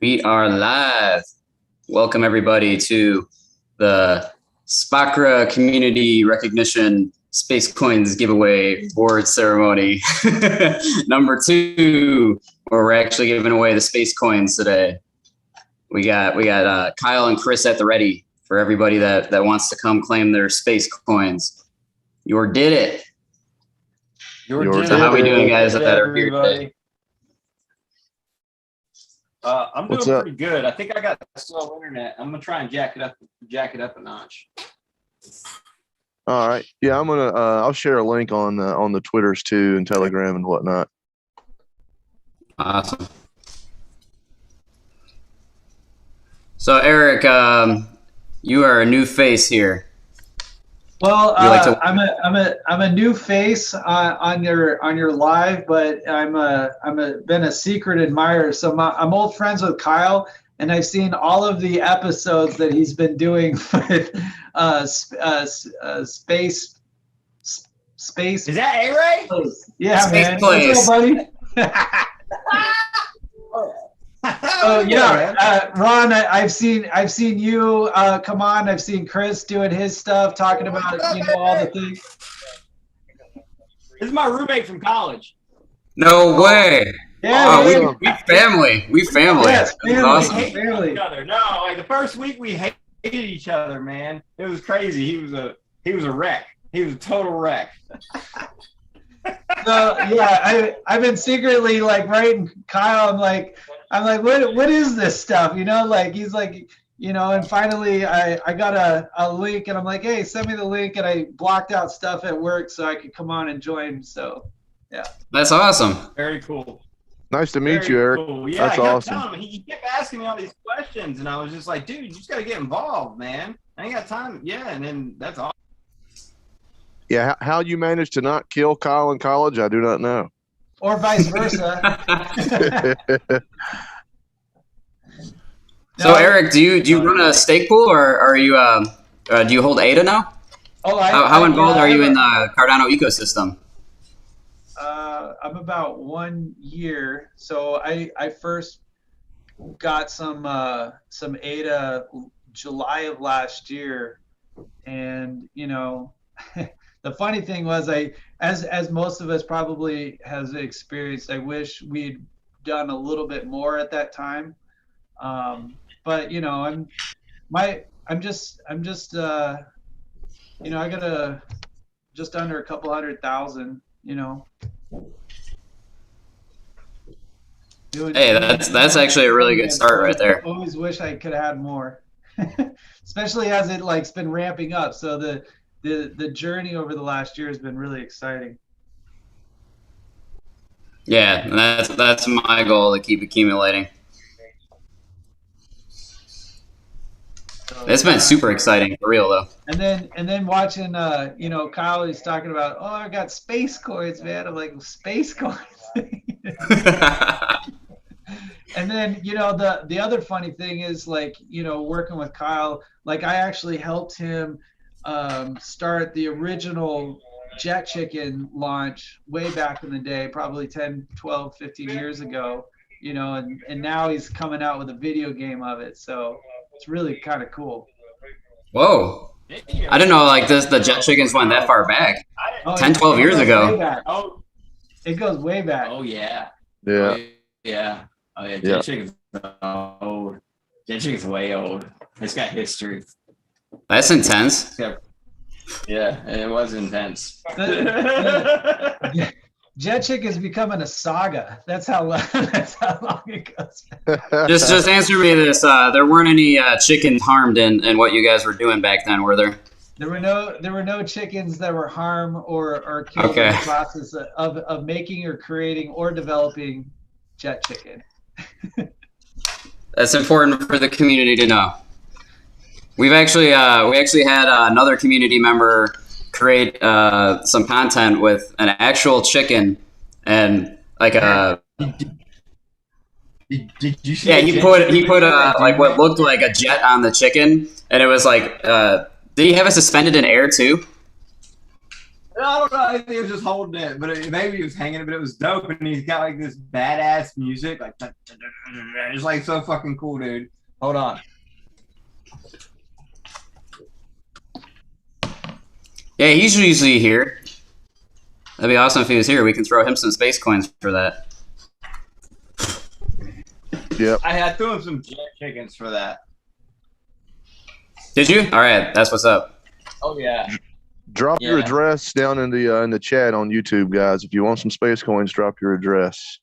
We are live. Welcome everybody to the SPOCRA Community Recognition Space Coins Giveaway Board Ceremony number 2, where we're actually giving away the space coins today. We got Kyle and Chris at the ready for everybody that wants to come claim their space coins. You did it. So how we doing, guys, that are here today? I'm doing pretty good. I think I got slow internet. I'm gonna try and jack it up a notch. All right. Yeah, I'm gonna. I'll share a link on the Twitters too and Telegram and whatnot. Awesome. So Eric, you are a new face here. Well, I'm a new face on your live, but been a secret admirer. So I'm old friends with Kyle, and I've seen all of the episodes that he's been doing with space. Is that A-Ray? Yeah, space man. Place. What's up, buddy? Oh yeah, Ron, I've seen you come on. I've seen Chris doing his stuff, talking about all the things. This is my roommate from college. No way. Yeah, we family. We family. Yes, family. Awesome. We hated each other. No, like the first week we hated each other, man. It was crazy. He was a wreck. He was a total wreck. So yeah, I've been secretly like writing Kyle. I'm like, what is this stuff? Like he's like, and finally I got a link, and I'm like, hey, send me the link, and I blocked out stuff at work so I could come on and join. So yeah, That's awesome. Very cool. Nice to meet you, Eric. Cool. Yeah, That's I kept awesome. telling him, he kept asking me all these questions, and I was just like, dude, you just got to get involved, man. I ain't got time. Yeah, and then that's all. Yeah, how you managed to not kill Kyle in college, I do not know. or vice versa. So Eric, do you run a stake pool, or are you do you hold ADA now? Oh, How involved are you in the Cardano ecosystem? I'm about 1 year. So I first got some ADA July of last year, and the funny thing was, as most of us probably has experienced, I wish we'd done a little bit more at that time. But I'm just I got just under a couple 100,000. Hey, that's actually a really good start right there. I always wish I could add more, especially as it's been ramping up. So the journey over the last year has been really exciting. Yeah, that's my goal, to keep accumulating. So, It's been super exciting, for real though. And then watching Kyle is talking about, oh, I got space coins, man. I'm like, space coins. And then the other funny thing is, working with Kyle, I actually helped him start the original Jet Chicken launch way back in the day, probably 10, 12, 15 years ago, and now he's coming out with a video game of it. So it's really kind of cool. Whoa. I didn't know the Jet Chickens went that far back. 10, 12 years ago. Oh, it goes way back. Oh yeah. Yeah. Yeah. Oh yeah. Jet Chicken's old. Jet Chicken's way old. It's got history. That's intense. Yeah, it was intense. Jet Chick is becoming a saga. That's how long it goes. Just answer me this. There weren't any chickens harmed in what you guys were doing back then, were there? There were no chickens that were harmed or killed in the process of making or creating or developing Jet Chicken. That's important for the community to know. We actually had another community member create some content with an actual chicken and Did you see? Yeah, he put what looked like a jet on the chicken, and it was did he have it suspended in air too? I don't know. I think he was just holding it, but maybe he was hanging it, but it was dope. And he's got like this badass music, like it's like so fucking cool, dude. Hold on. Yeah, he's usually here. That'd be awesome if he was here. We can throw him some space coins for that. Yep. I threw him some jet chickens for that. Did you? All right, that's what's up. Oh yeah. Drop your Yeah. address down in the chat on YouTube, guys. If you want some space coins, drop your address.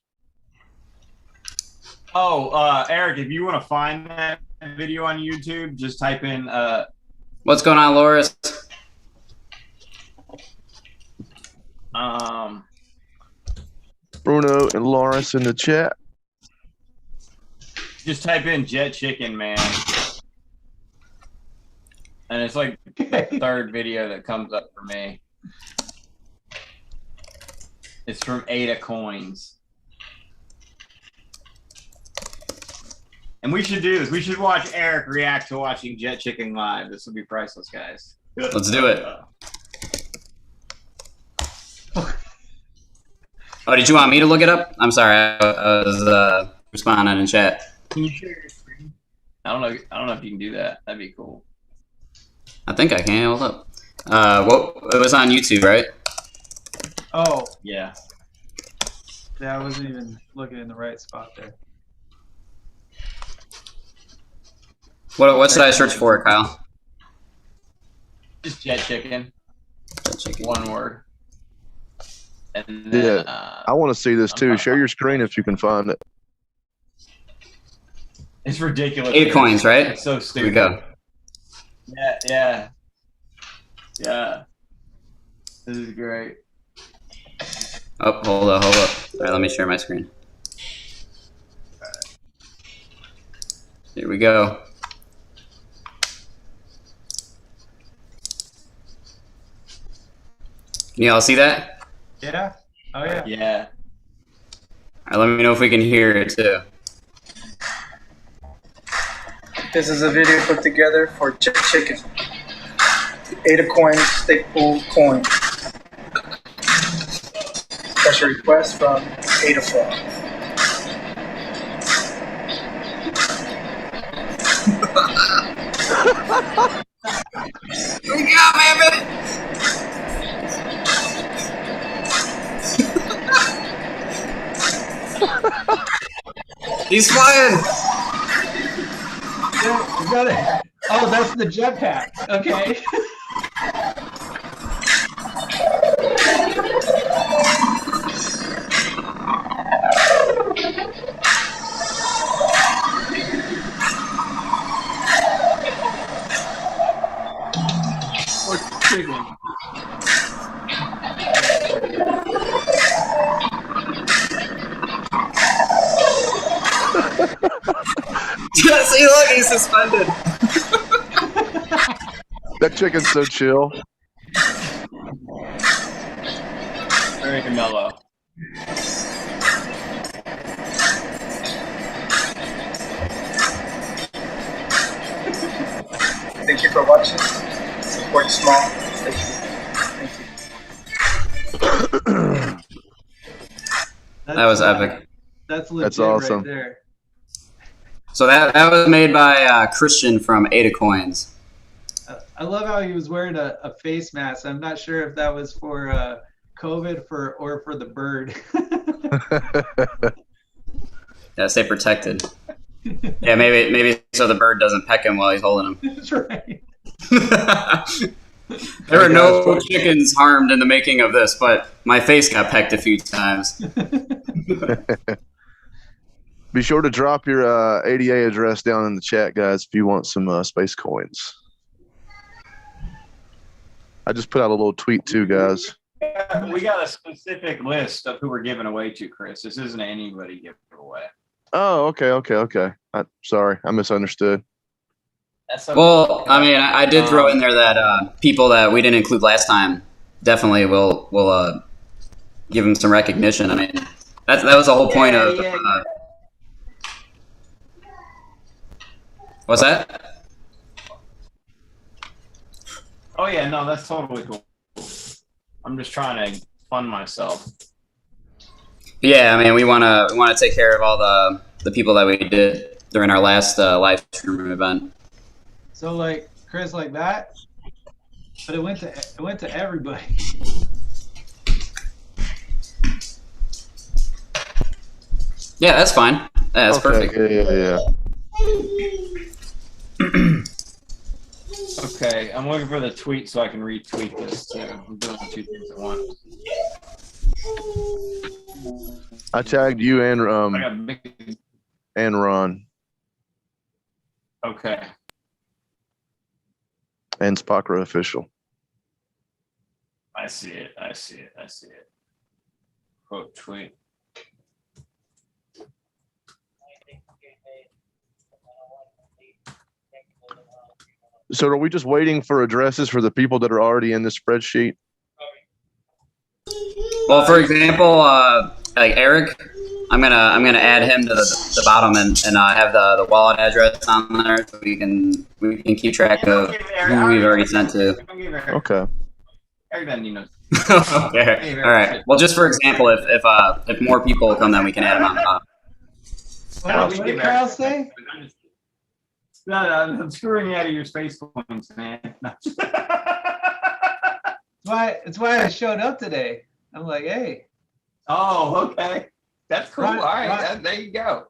Oh, Eric, if you want to find that video on YouTube, just type in What's going on, Loris? Bruno and Lawrence in the chat. just type in jet chicken, man. And it's like the third video that comes up for me. It's from Ada Coins. And we should do this. We should watch Eric react to watching Jet Chicken live. This will be priceless, guys. Let's do it. Oh, did you want me to look it up? I'm sorry, I was responding in chat. Can you share your screen? I don't know if you can do that. That'd be cool. I think I can. Hold up. It was on YouTube, right? Oh, Yeah. yeah, I wasn't even looking in the right spot there. What should I search for, Kyle? Just Jet Chicken. Jet chicken. One word. And then, I want to see this too. Share your screen if you can find it. it's ridiculous. 8 coins, right? It's so Here stupid. we go. Yeah. This is great. Oh, hold up. All right, let me share my screen. Here we go. Can you all see that? Yeah. Oh yeah. Yeah. All right, let me know if we can hear it too. This is a video put together for Jet Chicken. Cardano Stake Pool Coin. Special request from Adafraud. We go, baby! He's flying! Yeah, you got it. Oh, that's the jetpack. Okay. Chicken. See, look, he's suspended. That chicken's so chill. Very mellow. Thank you for watching. Support small. Thank you. That was epic. That's legit That's awesome. right there. So that was made by Christian from Ada Coins. I love how he was wearing a face mask. I'm not sure if that was for COVID or for the bird. Yeah, stay protected. Yeah, maybe so the bird doesn't peck him while he's holding him. That's right. There were no chickens harmed in the making of this, but my face got pecked a few times. Be sure to drop your ADA address down in the chat, guys, if you want some space coins. I just put out a little tweet too, guys. We got a specific list of who we're giving away to, Chris. This isn't anybody giving away. Oh, okay. Sorry, I misunderstood. That's okay. Well, I mean, I did throw in there that people that we didn't include last time definitely will give them some recognition. I mean, that was the whole point of. What's that? Oh yeah, no, that's totally cool. I'm just trying to fund myself. Yeah, I mean, we wanna take care of all the people that we did during our last live stream event. So like Chris, like that, but it went to everybody. Yeah, that's fine. Yeah, that's perfect. Yeah. Okay, I'm looking for the tweet so I can retweet this too. I'm doing two things at once. I tagged you and I got big. and Ron Okay. and SPOCRA official. I see it. Quote tweet. So are we just waiting for addresses for the people that are already in the spreadsheet? Well, for example, like Eric, I'm gonna add him to the bottom and have the wallet address on there so we can keep track of who we've already sent to. Okay. Eric doesn't need no. Okay. All right. Well, just for example, if more people come, then we can add them on top. What did Kyle say? No, I'm screwing you out of your space coins, man. It's why I showed up today. I'm like, hey. Oh, okay. That's cool. Ron, All right, there you go.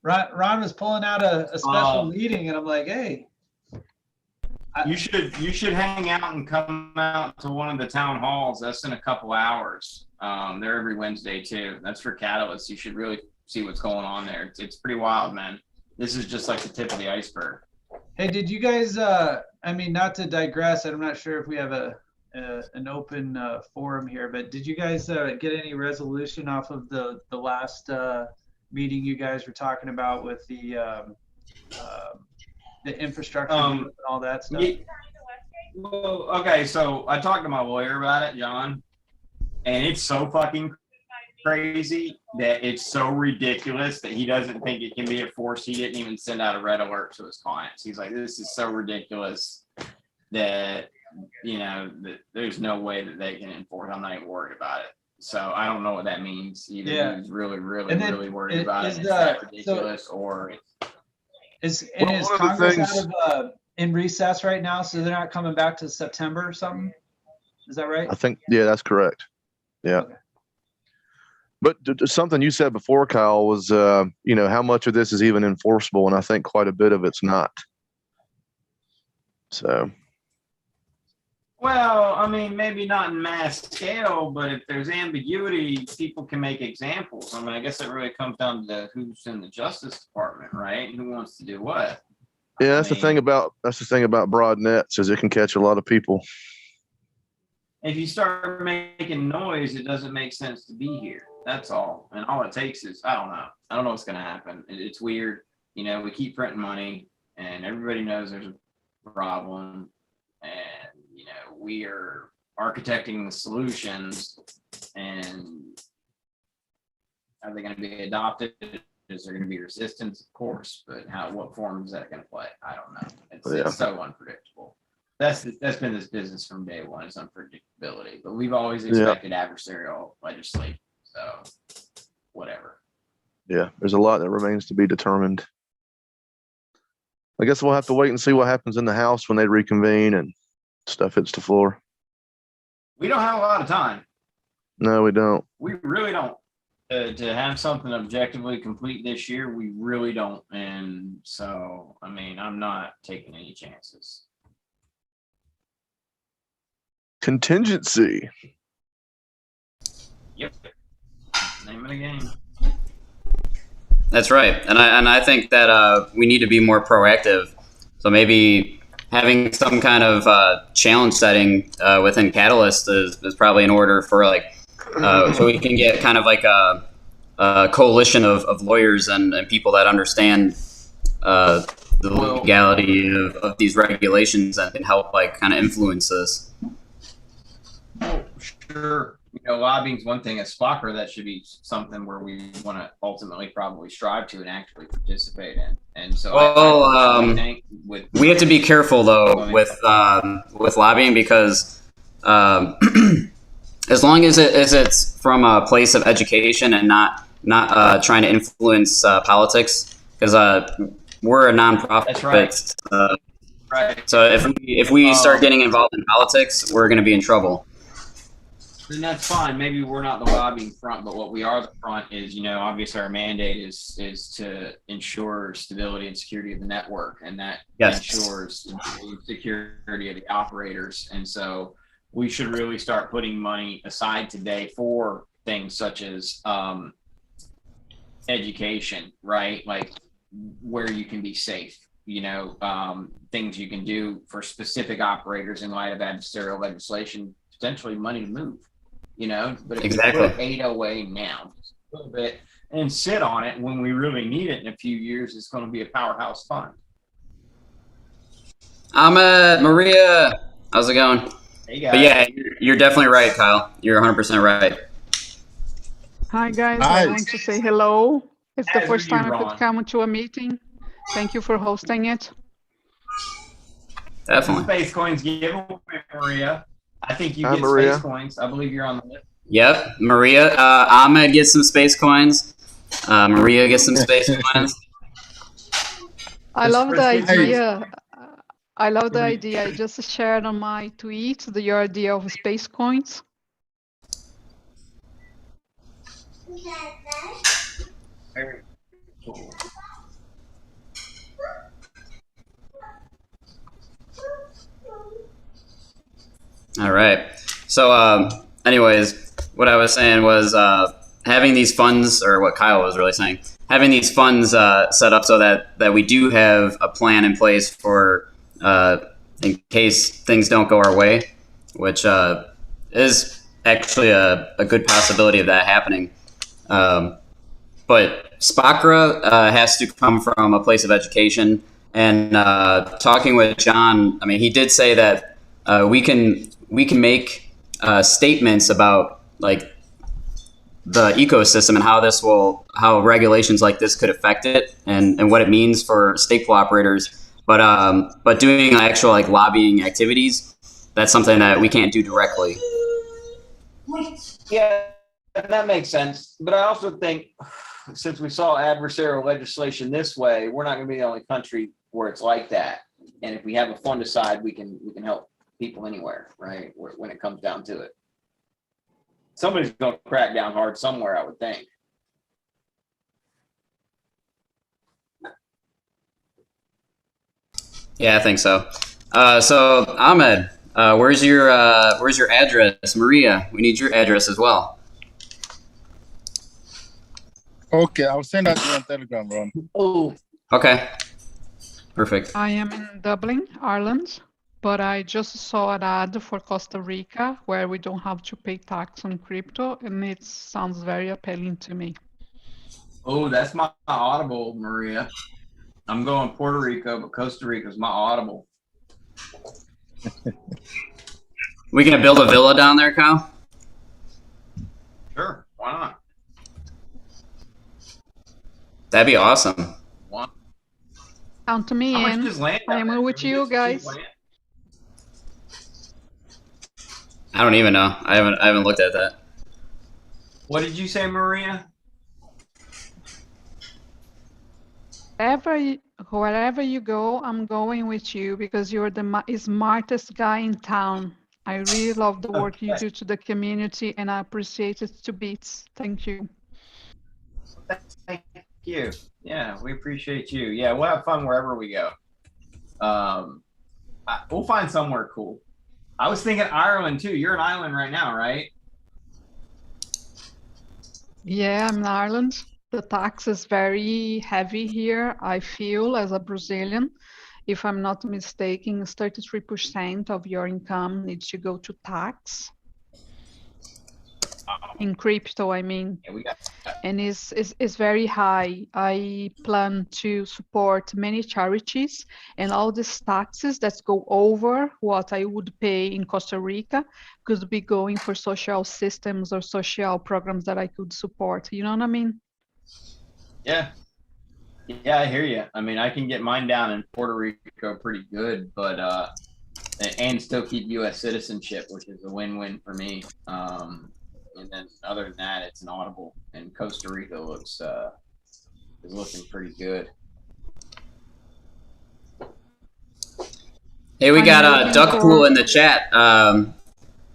Ron was pulling out a special meeting, and I'm like, hey. You should hang out and come out to one of the town halls. That's in a couple hours. They're every Wednesday too. That's for Catalyst. You should really see what's going on there. It's pretty wild, man. This is just like the tip of the iceberg. Hey, did you guys? I mean, not to digress. I'm not sure if we have an open forum here, but did you guys get any resolution off of the last meeting you guys were talking about with the infrastructure and all that stuff? Yeah. Well, okay, so I talked to my lawyer about it, John, and it's so fucking crazy that it's so ridiculous that he doesn't think it can be enforced. He didn't even send out a red alert to his clients. He's like, this is so ridiculous that, you know, that there's no way that they can enforce. I'm not even worried about it. So I don't know what that means. Either he's really worried about it. It's that ridiculous, or is Congress out of in recess right now, so they're not coming back to September or something? Is that right? I think, yeah, that's correct. Yeah. Okay. But something you said before, Kyle, was, you know, how much of this is even enforceable? And I think quite a bit of it's not. So. Well, I mean, maybe not in mass scale, but if there's ambiguity, people can make examples. I mean, I guess it really comes down to who's in the Justice Department, right? Who wants to do what? Yeah, that's the thing about broad nets, is it can catch a lot of people. If you start making noise, it doesn't make sense to be here. That's all. And all it takes is, I don't know what's going to happen. It's weird. You know, we keep printing money and everybody knows there's a problem. And, you know, we are architecting the solutions, and are they going to be adopted? Is there going to be resistance? Of course. But what form is that going to play? I don't know. It's so unpredictable. That's been this business from day one, is unpredictability. But we've always expected adversarial legislation. So whatever. Yeah, there's a lot that remains to be determined. I guess we'll have to wait and see what happens in the House when they reconvene and stuff hits the floor. We don't have a lot of time. No, we don't. We really don't. To have something objectively complete this year, we really don't. And so, I mean, I'm not taking any chances. Contingency. Yep. Name of the game. That's right, and I think that we need to be more proactive. So maybe having some kind of challenge setting within Catalyst is probably in order for so we can get kind of like a coalition of lawyers and people that understand the legality of these regulations and can help kind of influence this. Oh, sure. You know, lobbying is one thing. As SPOCRA, that should be something where we want to ultimately probably strive to and actually participate in. And so, I think we have to be careful though with lobbying, because as long as it's from a place of education and not trying to influence politics, because we're a nonprofit. That's right. Right. So if we start getting involved in politics, we're going to be in trouble. And that's fine. Maybe we're not the lobbying front, but what we are the front is, obviously our mandate is to ensure stability and security of the network, and that ensures the security of the operators. And so we should really start putting money aside today for things such as education, right? Like where you can be safe, things you can do for specific operators in light of adversarial legislation, potentially money to move. But if Exactly. we put 8 away now, just a little bit, and sit on it when we really need it in a few years, it's going to be a powerhouse fund. Maria, how's it going? Hey guys. But yeah, you're definitely right, Kyle. You're 100% right. Hi guys, Hi. I want to say hello. It's the As first are you, time I could Ron. come to a meeting. Thank you for hosting it. Definitely. Space coins giveaway, Maria. I think you Hi, get Maria. space coins. I believe you're on the list. Yep, Maria. Ahmed gets some space coins. Maria gets some space coins. I This love the first gets idea. I love the idea. I just shared on my tweet your idea of space coins. Very cool. All right. So, anyways, what I was saying was having these funds, or what Kyle was really saying, having these funds set up so that we do have a plan in place for in case things don't go our way, which is actually a good possibility of that happening. But SPOCRA has to come from a place of education. And talking with John, I mean, he did say that we can make statements about like the ecosystem and how regulations like this could affect it and what it means for stake pool operators. But doing actual like lobbying activities, that's something that we can't do directly. Yeah, that makes sense. But I also think since we saw adversarial legislation this way, we're not going to be the only country where it's like that. And if we have a fund aside, we can help people anywhere, right? When it comes down to it. Somebody's going to crack down hard somewhere, I would think. Yeah, I think so. So Ahmed, where's your address? Maria, we need your address as well. Okay, I'll send that to you on Telegram, Ron. Oh, Okay, perfect. I am in Dublin, Ireland, but I just saw an ad for Costa Rica where we don't have to pay tax on crypto, and it sounds very appealing to me. oh, that's my audible, Maria. I'm going Puerto Rico, but Costa Rica is my audible. We gonna build a villa down there, Kyle? Sure, why not? That'd be awesome. Why? Count me How much in. is land? I am down there? with Can we you get some cheap guys. land? I don't even know. I haven't looked at that. What did you say, Maria? Wherever you go, I'm going with you because you're the smartest guy in town. I really love the work you do to the community, and I appreciate it to bits. Thank you. Thank you. Yeah, we appreciate you. Yeah, we'll have fun wherever we go. We'll find somewhere cool. I was thinking Ireland too. You're in Ireland right now, right? Yeah, I'm in Ireland. The tax is very heavy here, I feel, as a Brazilian. If I'm not mistaken, 33% of your income needs to go to tax. In crypto, I mean. Yeah, we got. And it's very high. I plan to support many charities, and all these taxes that go over what I would pay in Costa Rica could be going for social systems or social programs that I could support. You know what I mean? Yeah. Yeah, I hear you. I mean, I can get mine down in Puerto Rico pretty good, but and still keep U.S. citizenship, which is a win-win for me. And then other than that, it's an audible, and Costa Rica looks is looking pretty good. Hey, we got Duckpool in the chat.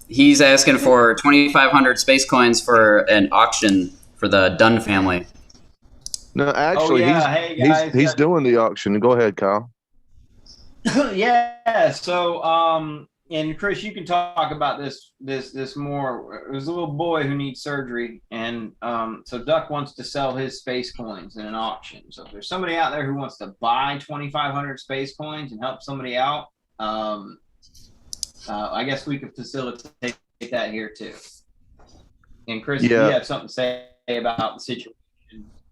He's asking for 2,500 space coins for an auction for the Dunn family. No, actually, he's doing the auction. Go ahead, Kyle. Yeah. So, and Chris, you can talk about this more. There's a little boy who needs surgery, and so Duck wants to sell his space coins in an auction. So if there's somebody out there who wants to buy 2,500 space coins and help somebody out, I guess we could facilitate that here too. And Chris, if you have something to say about the situation,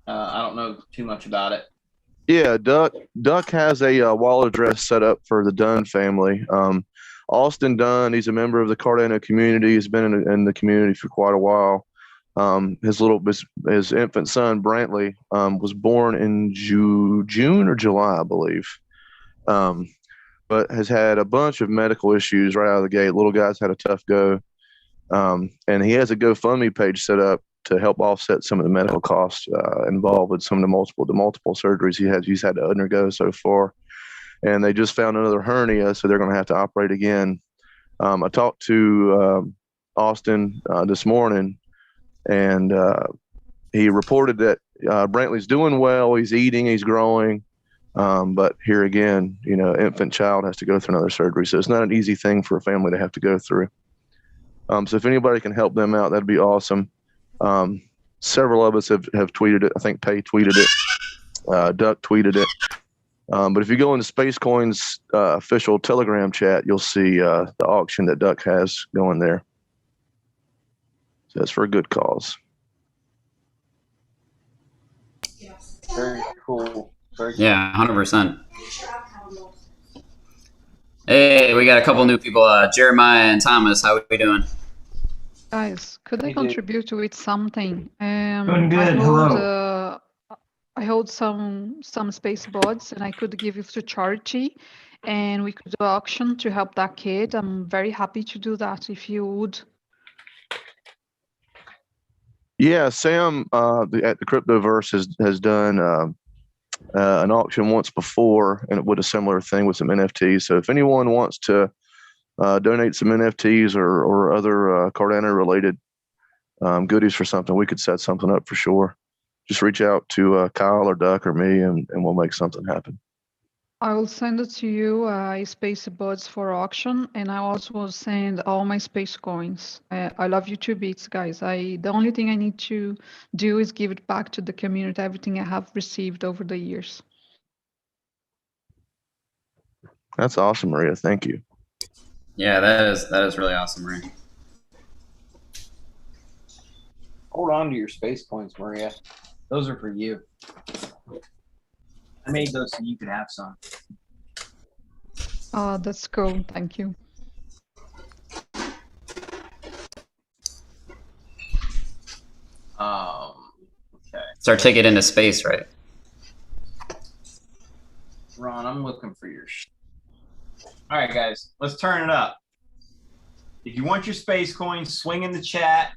I don't know too much about it. Yeah, Duck has a wallet address set up for the Dunn family. Austin Dunn, he's a member of the Cardano community. He's been in the community for quite a while. His infant son Brantley was born in June or July, I believe, but has had a bunch of medical issues right out of the gate. Little guy's had a tough go, and he has a GoFundMe page set up to help offset some of the medical costs involved with some of the multiple surgeries he's had to undergo so far. And they just found another hernia, so they're going to have to operate again. I talked to Austin this morning, and he reported that Brantley's doing well. He's eating, he's growing, but here again, infant child has to go through another surgery, so it's not an easy thing for a family to have to go through. So if anybody can help them out, that'd be awesome. Several of us have tweeted it. I think Pay tweeted it. Duck tweeted it. But if you go into SpaceCoins official Telegram chat, you'll see the auction that Duck has going there. So that's for a good cause. Very cool. Yeah, 100%. Hey, we got a couple new people. Jeremiah and Thomas, how are we doing? Guys, could I contribute with something? Doing good. Hello. I hold some space boards, and I could give it to charity, and we could do auction to help that kid. I'm very happy to do that if you would. Yeah, Sam at the Cryptoverse has done an auction once before, and it would a similar thing with some NFTs. So if anyone wants to donate some NFTs or other Cardano related goodies for something, we could set something up for sure. Just reach out to Kyle or Duck or me, and we'll make something happen. I will send it to you, space boards for auction, and I also will send all my space coins. I love you 2 bits, guys. The only thing I need to do is give it back to the community, everything I have received over the years. That's awesome, Maria. Thank you. Yeah, that is really awesome, Maria. Hold on to your space coins, Maria. Those are for you. I made those so you could have some. Oh, that's cool. Thank you. Okay. It's our ticket into space, right? Ron, I'm looking for your All right, guys, let's turn it up. If you want your space coins, swing in the chat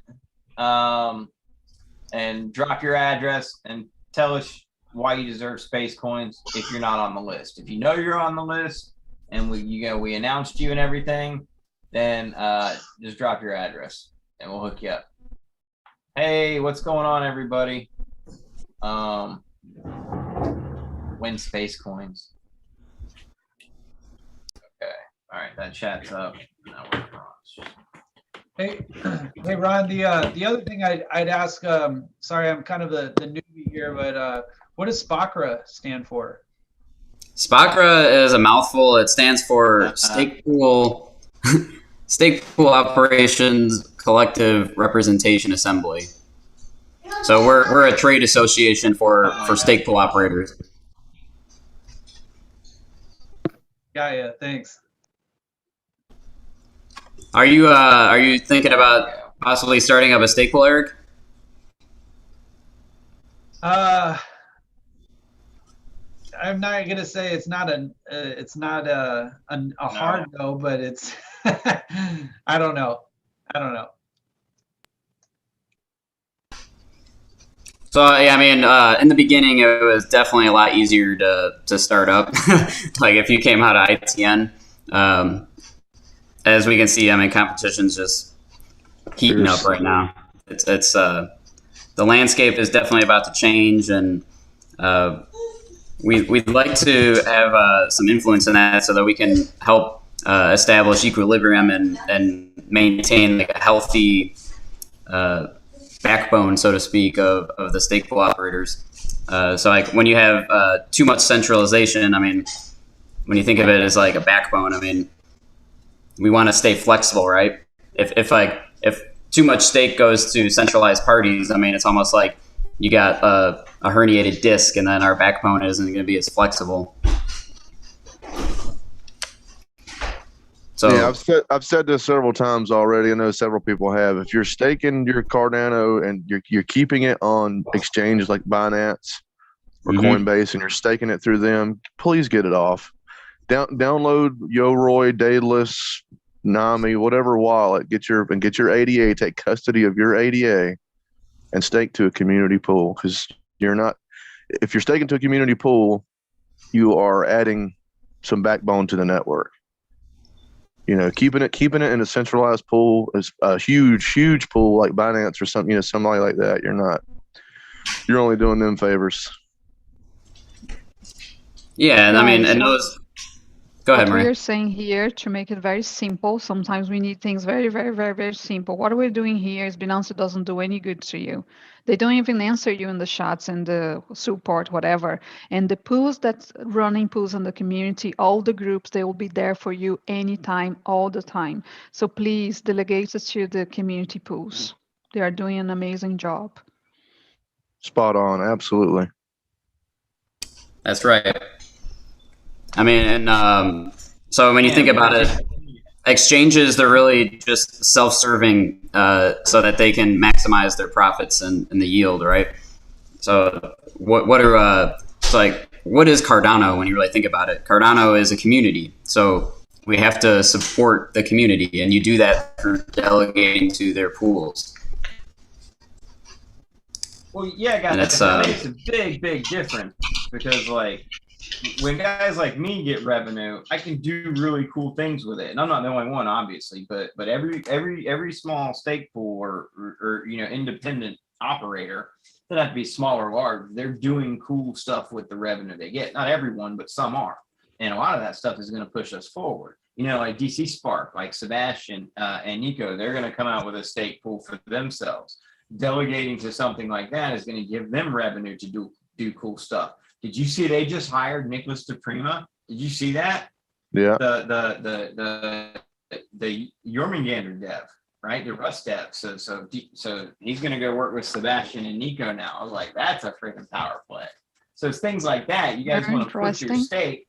and drop your address and tell us why you deserve space coins if you're not on the list. If you know you're on the list and we announced you and everything, then just drop your address and we'll hook you up. Hey, what's going on, everybody? Win space coins. Okay. All right, that chat's up. Now we're on. Hey, Ron. The other thing I'd ask. Sorry, I'm kind of the newbie here, but what does SPOCRA stand for? SPOCRA is a mouthful. It stands for Stake Pool Operations Collective Representation Assembly. So we're a trade association for stake pool operators. Yeah. Thanks. Are you thinking about possibly starting up a stake pool, Eric? I'm not gonna say it's not a hard no, but it's I don't know. So yeah, I mean, in the beginning, it was definitely a lot easier to start up. Like if you came out of ITN, as we can see, I mean, competition's just heating up right now. It's the landscape is definitely about to change, and we'd like to have some influence in that so that we can help establish equilibrium and maintain like a healthy backbone, so to speak, of the stake pool operators. So like when you have too much centralization, I mean, when you think of it as like a backbone, I mean, we want to stay flexible, right? If too much stake goes to centralized parties, I mean, it's almost like you got a herniated disc, and then our backbone isn't going to be as flexible. So yeah, I've said this several times already. I know several people have. If you're staking your Cardano and you're keeping it on exchanges like Binance or Coinbase, and you're staking it through them, please get it off. Download Yoroi, Daedalus, Nami, whatever wallet. Get your ADA. Take custody of your ADA and stake to a community pool, because if you're staking to a community pool, you are adding some backbone to the network. You know, keeping it in a centralized pool is a huge pool like Binance or something. You know, somebody like that. You're only doing them favors. yeah, and I mean, and those. Go ahead, What Maria. we're saying here, to make it very simple, sometimes we need things very, very, very, very simple. What we're doing here is Binance doesn't do any good to you. They don't even answer you in the chats and the support, whatever. And the pools that's running pools in the community, all the groups, they will be there for you anytime, all the time. So please delegate it to the community pools. They are doing an amazing job. Spot on, absolutely. That's right. I mean, and so when you think about it, exchanges, they're really just self-serving so that they can maximize their profits and the yield, right? So what is Cardano when you really think about it? Cardano is a community. So we have to support the community, and you do that through delegating to their pools. Well, yeah, guys, that makes a big difference, because like when guys like me get revenue, I can do really cool things with it, and I'm not the only one, obviously. But every small stake pool or you know, independent operator, doesn't have to be small or large, they're doing cool stuff with the revenue they get. Not everyone, but some are, and a lot of that stuff is going to push us forward. You know, like DC Spark, like Sebastian and Nico, they're going to come out with a stake pool for themselves. Delegating to something like that is going to give them revenue to do cool stuff. Did you see they just hired Nicholas DePrima? Did you see that? Yeah. The Jormungandr dev, right? The Rust dev. So he's going to go work with Sebastian and Nico now. I was like, that's a freaking power play. So it's things like that. You guys want to push your stake.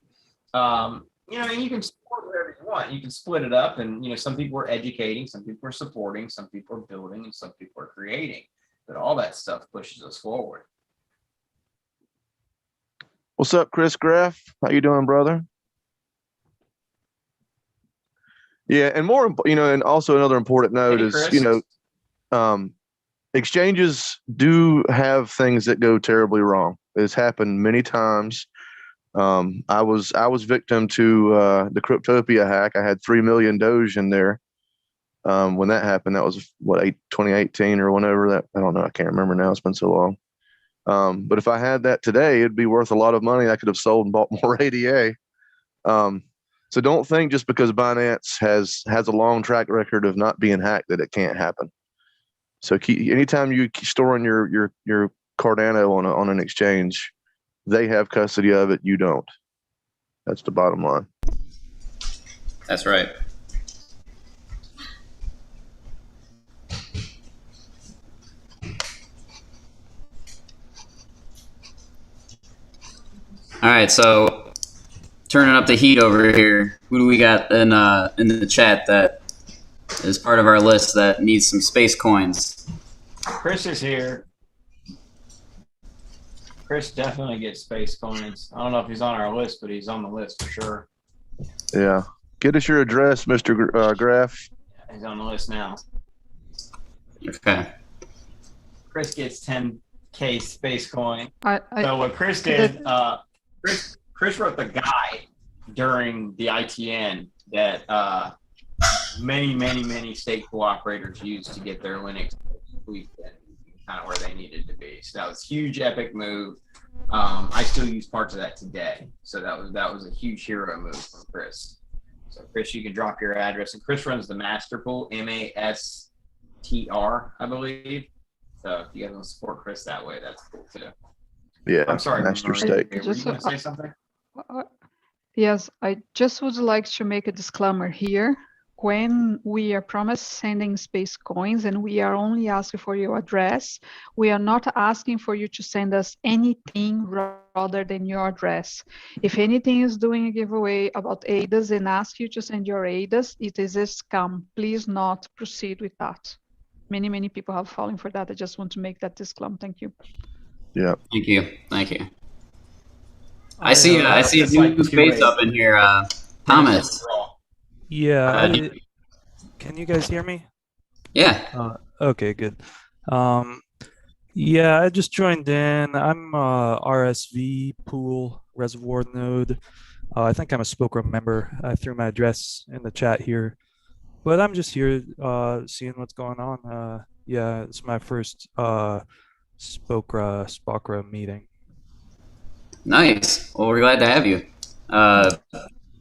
You know, and you can support whatever you want. You can split it up, and you know, some people are educating, some people are supporting, some people are building, and some people are creating. But all that stuff pushes us forward. What's up, Chris Graff? How you doing, brother? Yeah, and more, you know, and also another important note is, Chris. you know, exchanges do have things that go terribly wrong. It's happened many times. I was victim to the Cryptopia hack. I had 3 million Doge in there when that happened. That was 2018 or whenever that. I don't know. I can't remember now. It's been so long. But if I had that today, it'd be worth a lot of money. I could have sold and bought more ADA. So don't think just because Binance has a long track record of not being hacked that it can't happen. So anytime you storing your Cardano on an exchange, they have custody of it. You don't. That's the bottom line. That's right. All right, so turning up the heat over here. Who do we got in the chat that is part of our list that needs some space coins? Chris is here. Chris definitely gets space coins. I don't know if he's on our list, but he's on the list for sure. Yeah. Get us your address, Mr. Graff. He's on the list now. Okay. Chris gets 10K space coin. I So what Chris did, Chris wrote the guide during the ITN that many stake pool operators used to get their Linux kind of where they needed to be. So that was a huge epic move. I still use parts of that today. So that was a huge hero move from Chris. So Chris, you can drop your address, and Chris runs the master pool, MASTR, I believe. So if you guys want to support Chris that way, that's cool too. Yeah. I'm sorry, Master Marie, Stake. were you going to say something? Yes, I just would like to make a disclaimer here. When we are promised sending space coins and we are only asking for your address, we are not asking for you to send us anything rather than your address. If anything is doing a giveaway about ADAs and ask you to send your ADAs, it is a scam. Please not proceed with that. Many people have fallen for that. I just want to make that disclaimer. Thank you. Yeah. Thank you. I see a new face up in here, Thomas. Yeah. Can you guys hear me? Yeah. Okay, good. Yeah, I just joined in. I'm RSV pool reservoir node. I think I'm a SPOCRA member. I threw my address in the chat here, but I'm just here seeing what's going on. Yeah, it's my first SPOCRA meeting. Nice. Well, we're glad to have you.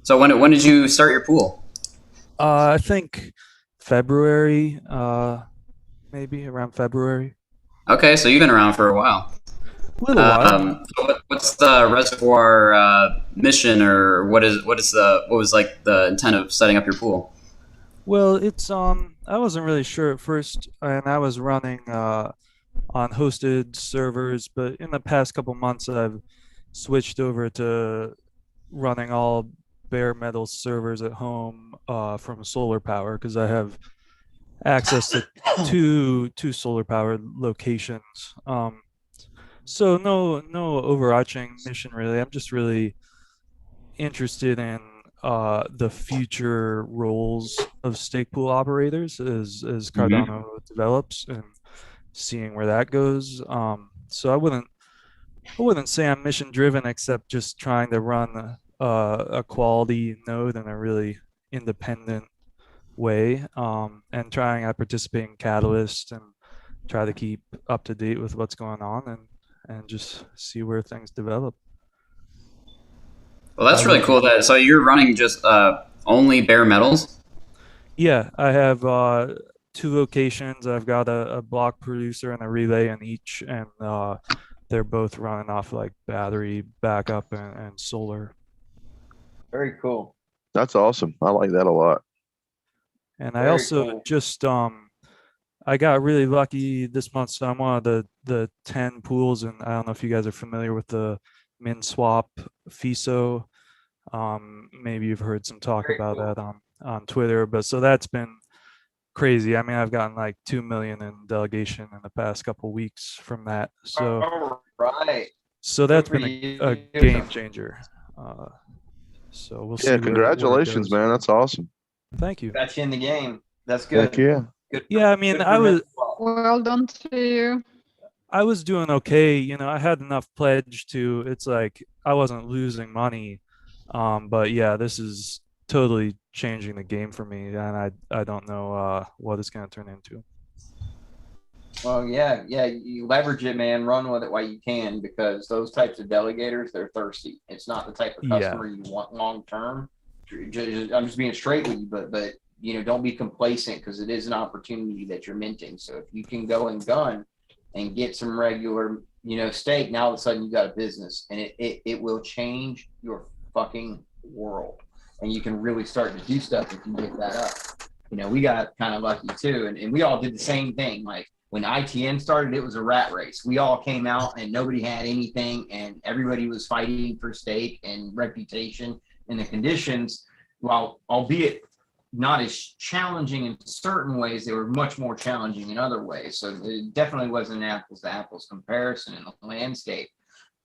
So when did you start your pool? I think February, maybe around February. Okay, so you've been around for a while. Little while. So what's the reservoir mission, or what was like the intent of setting up your pool? Well, it's I wasn't really sure at first, and I was running on hosted servers, but in the past couple months I've switched over to running all bare metal servers at home from solar power, because I have access to two solar powered locations. So no overarching mission really. I'm just really interested in the future roles of stake pool operators as Cardano develops, and seeing where that goes. So I wouldn't say I'm mission driven, except just trying to run a quality node in a really independent way, and I participate in Catalyst and try to keep up to date with what's going on, and just see where things develop. Well, that's really cool. So you're running just only bare metals? Yeah, I have 2 locations. I've got a block producer and a relay in each, and they're both running off like battery backup and solar. Very cool. That's awesome. I like that a lot. And I also just I got really lucky this month. So I'm one of the 10 pools, and I don't know if you guys are familiar with the min swap FISO. Maybe you've heard some talk about that on Twitter, but so that's been crazy. I mean, I've gotten like 2 million in delegation in the past couple weeks from that. So so that's been a game changer. So we'll see. Yeah, congratulations, man. That's awesome. Thank you. Got you in the game. That's good. Heck yeah. Good. Yeah, I mean, I was Well done to you. I was doing okay. You know, I had enough pledge to, it's like I wasn't losing money. But yeah, this is totally changing the game for me, and I don't know what it's going to turn into. Well, yeah, you leverage it, man. Run with it while you can, because those types of delegators, they're thirsty. It's not the type of customer you want long term. I'm just being straight with you, but you know, don't be complacent, because it is an opportunity that you're minting. So if you can go and gun and get some regular, you know, stake, now all of a sudden you got a business, and it will change your fucking world, and you can really start to do stuff if you get that up. You know, we got kind of lucky too, and we all did the same thing. Like when ITN started, it was a rat race. We all came out and nobody had anything, and everybody was fighting for stake and reputation, and the conditions, while albeit not as challenging in certain ways, they were much more challenging in other ways. So it definitely wasn't an apples to apples comparison in the landscape.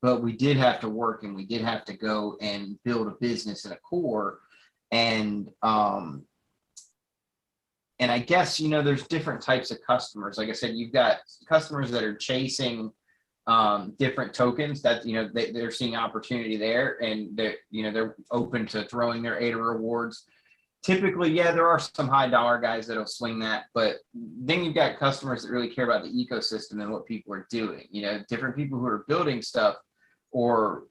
but we did have to work, and we did have to go and build a business and a core. And I guess, there's different types of customers. Like I said, you've got customers that are chasing different tokens that, they're seeing opportunity there, and they're open to throwing their ADA rewards. Typically, yeah, there are some high dollar guys that'll swing that, but then you've got customers that really care about the ecosystem and what people are doing. Different people who are building stuff, or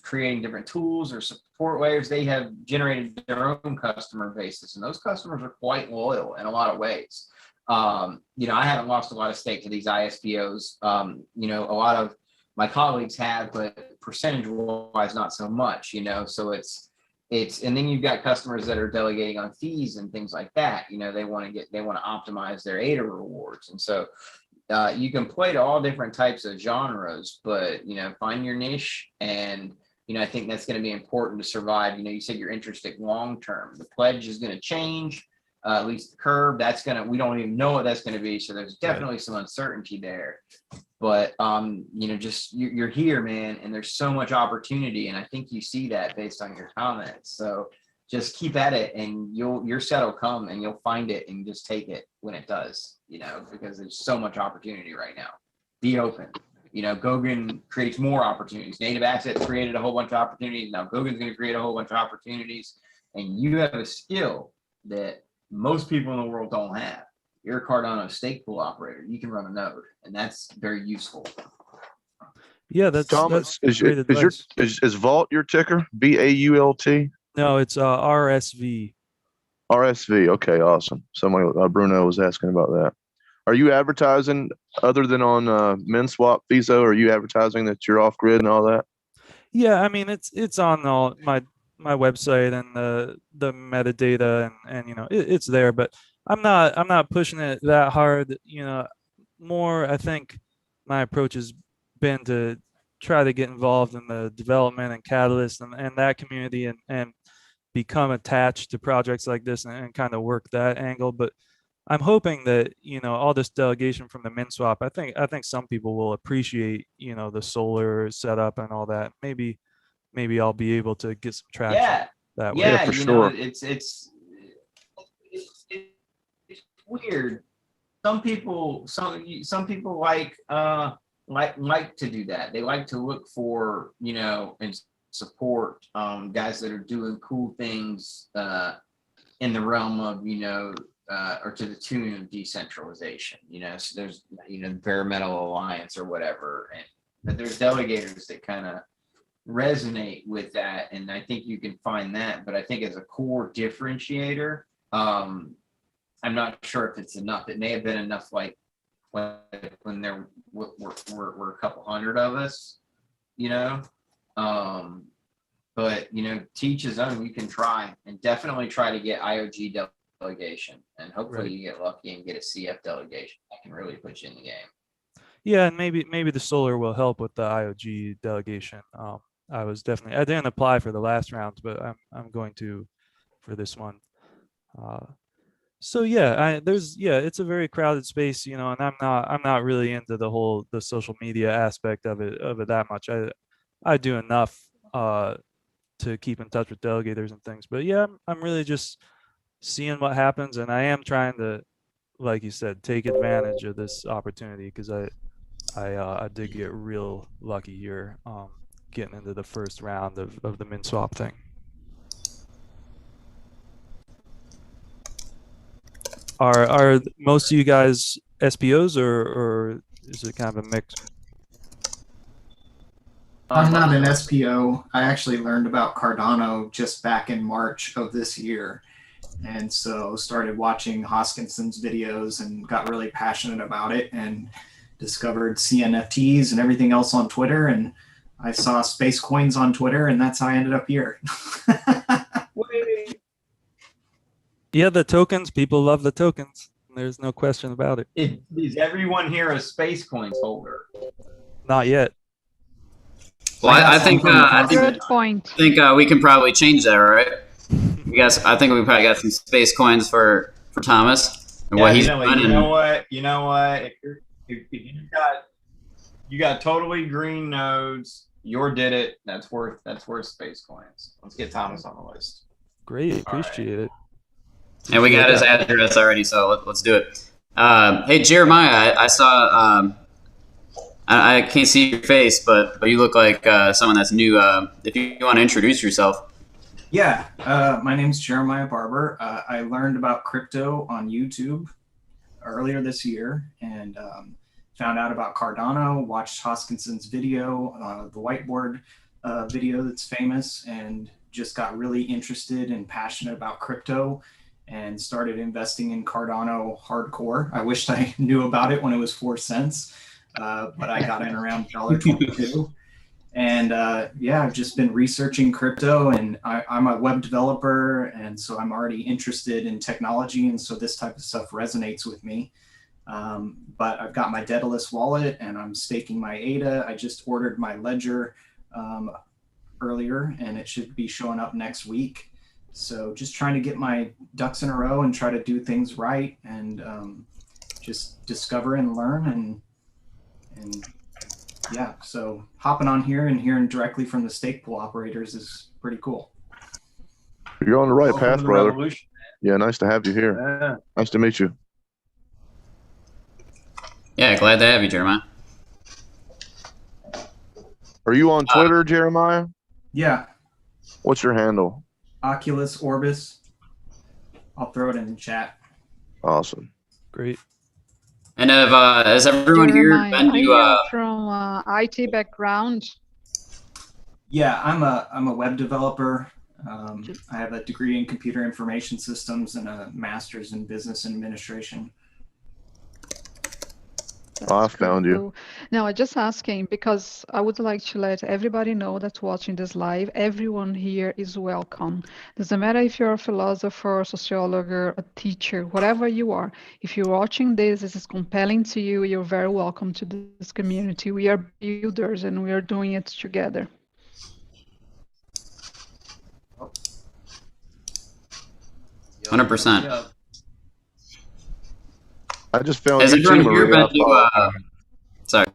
creating different tools or support layers. They have generated their own customer bases, and those customers are quite loyal in a lot of ways. I haven't lost a lot of stake to these ISPOs. A lot of my colleagues have, but percentage wise, not so much. So it's, and then you've got customers that are delegating on fees and things like that. They want to optimize their ADA rewards, and so you can play to all different types of genres, but find your niche. And I think that's going to be important to survive. You said you're interested long term. The pledge is going to change, at least the curve. We don't even know what that's going to be. So there's definitely some uncertainty there. But just you're here, man, and there's so much opportunity, and I think you see that based on your comments. So just keep at it, and your set will come, and you'll find it, and just take it when it does. Because there's so much opportunity right now. Be open. Goguen creates more opportunities. Native Assets created a whole bunch of opportunities. Now Goggen's going to create a whole bunch of opportunities, and you have a skill that most people in the world don't have. You're a Cardano Stake Pool Operator. You can run a node, and that's very useful. Yeah, that's Thomas. That's Is Vault your ticker? VAULT? No, it's RSV. RSV. Okay, awesome. Somebody, Bruno was asking about that. Are you advertising other than on MinSwap, Fizo? Are you advertising that you're off grid and all that? Yeah, I mean it's on all my website and the metadata, and it's there, but I'm not pushing it that hard. More, I think my approach has been to try to get involved in the development and Catalyst and that community, and become attached to projects like this, and kind of work that angle. But I'm hoping that all this delegation from the MinSwap, I think some people will appreciate the solar setup and all that. Maybe I'll be able to get some traction that way. Yeah, for sure. It's weird. Some people like to do that. They like to look for and support guys that are doing cool things in the realm of or to the tune of decentralization. So there's Bare Metal Alliance or whatever, but there's delegators that kind of resonate with that, and I think you can find that. But I think as a core differentiator, I'm not sure if it's enough. It may have been enough, like when there were a couple hundred of us, but teach his own. You can try, and definitely try to get IOG delegation, and hopefully you get lucky and get a CF delegation. That can really put you in the game. Yeah, and maybe the solar will help with the IOG delegation. I didn't apply for the last round, but I'm going to for this one. So yeah, it's a very crowded space, and I'm not really into the social media aspect of it that much. I do enough to keep in touch with delegators and things, but yeah, I'm really just seeing what happens, and I am trying to, like you said, take advantage of this opportunity, because I did get real lucky here, getting into the first round of the MinSwap thing. Are most of you guys SPOs, or is it kind of a mix? I'm not an SPO. I actually learned about Cardano just back in March of this year, and so started watching Hoskinson's videos and got really passionate about it, and discovered CNFTs and everything else on Twitter, and I saw spacecoins on Twitter, and that's how I ended up here. Yeah, the tokens. People love the tokens. There's no question about it. Is everyone here a spacecoins holder? Not yet. Well, I think good point. I think we can probably change that, right? I think we probably got some space coins for Thomas and what he's done. You know what? If you got totally green nodes, Your did it. That's worth space coins. Let's get Thomas on the list. Great, appreciate it. And we got his address already, so let's do it. Hey, Jeremiah, I saw. I can't see your face, but you look like someone that's new. If you want to introduce yourself. Yeah, my name's Jeremiah Barber. I learned about crypto on YouTube earlier this year and found out about Cardano, watched Hoskinson's video, the whiteboard video that's famous, and just got really interested and passionate about crypto and started investing in Cardano hardcore. I wished I knew about it when it was 4 cents, but I got in around $1.22. And yeah, I've just been researching crypto, and I'm a web developer, and so I'm already interested in technology, and so this type of stuff resonates with me. But I've got my Daedalus wallet, and I'm staking my ADA. I just ordered my ledger earlier, and it should be showing up next week. So just trying to get my ducks in a row and try to do things right, and just discover and learn, and yeah, so hopping on here and hearing directly from the stake pool operators is pretty cool. You're on the right Welcome path, to the brother. revolution. Yeah, nice to have you here. Yeah. Nice to meet you. Yeah, glad to have you, Jeremiah. Are you on Twitter, Jeremiah? Yeah, What's your handle? Oculus Orbis. I'll throw it in the chat. Awesome. Great. And has everyone here Jeremiah, been are you to? from IT background? Yeah, I'm a web developer. I have a degree in computer information systems and a master's in business administration. I found you. So, no, I'm just asking because I would like to let everybody know that's watching this live, everyone here is welcome. Doesn't matter if you're a philosopher, a sociologist, a teacher, whatever you are. If you're watching this is compelling to you, you're very welcome to this community. We are builders and we are doing it together. Yep. 100%. I just found Has you too, everyone here Maria. been to? Sorry,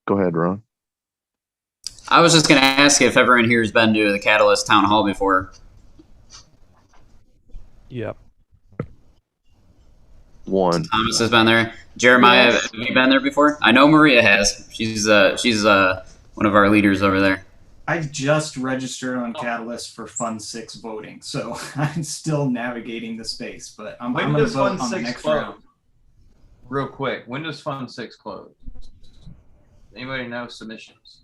Go ahead, Ron. I was just gonna ask if everyone here has been to the Catalyst Town Hall before. Yeah. One. Thomas has been there. Jeremiah, Yes. have you been there before? I know Maria has. She's one of our leaders over there. I've just registered on Catalyst for Fund 6 voting, so I'm still navigating the space, but I'm When going to does vote Fund on the 6 next close? round. Real quick, when does Fund 6 close? Anybody know submissions?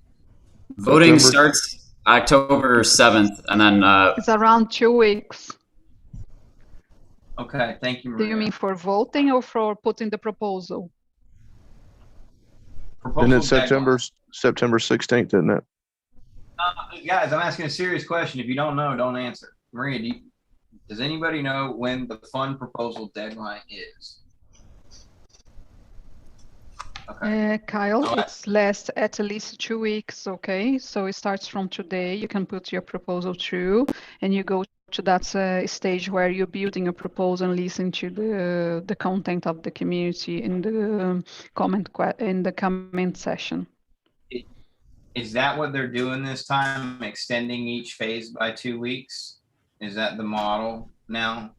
Voting September- starts October 7th, and then It's around 2 weeks. Okay, thank you, Do Maria. you mean for voting or for putting the proposal? Isn't it Proposal September 16th, isn't it? Guys, I'm asking a serious question. If you don't know, don't answer. Maria, does anybody know when the fund proposal deadline is? Okay. Kyle, All right. it's lasts at least 2 weeks, okay? So it starts from today. You can put your proposal through, and you go to that stage where you're building a proposal and listen to the content of the community in the comment session. Is that what they're doing this time? Extending each phase by 2 weeks? Is that the model now?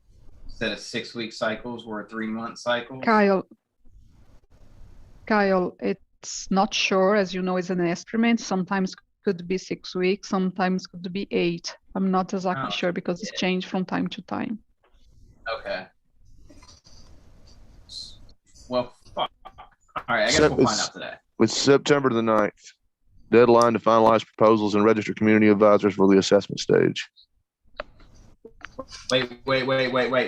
Instead of 6-week cycles, we're 3-month cycles? Kyle, it's not sure, as you know, it's an estimate. Sometimes could be 6 weeks, sometimes could be 8. I'm not exactly sure because it's changed from time to time. Okay. Well, fuck. All right, I guess we'll find out today. It's September the 9th. Deadline to finalize proposals and register community advisors for the assessment stage. Wait.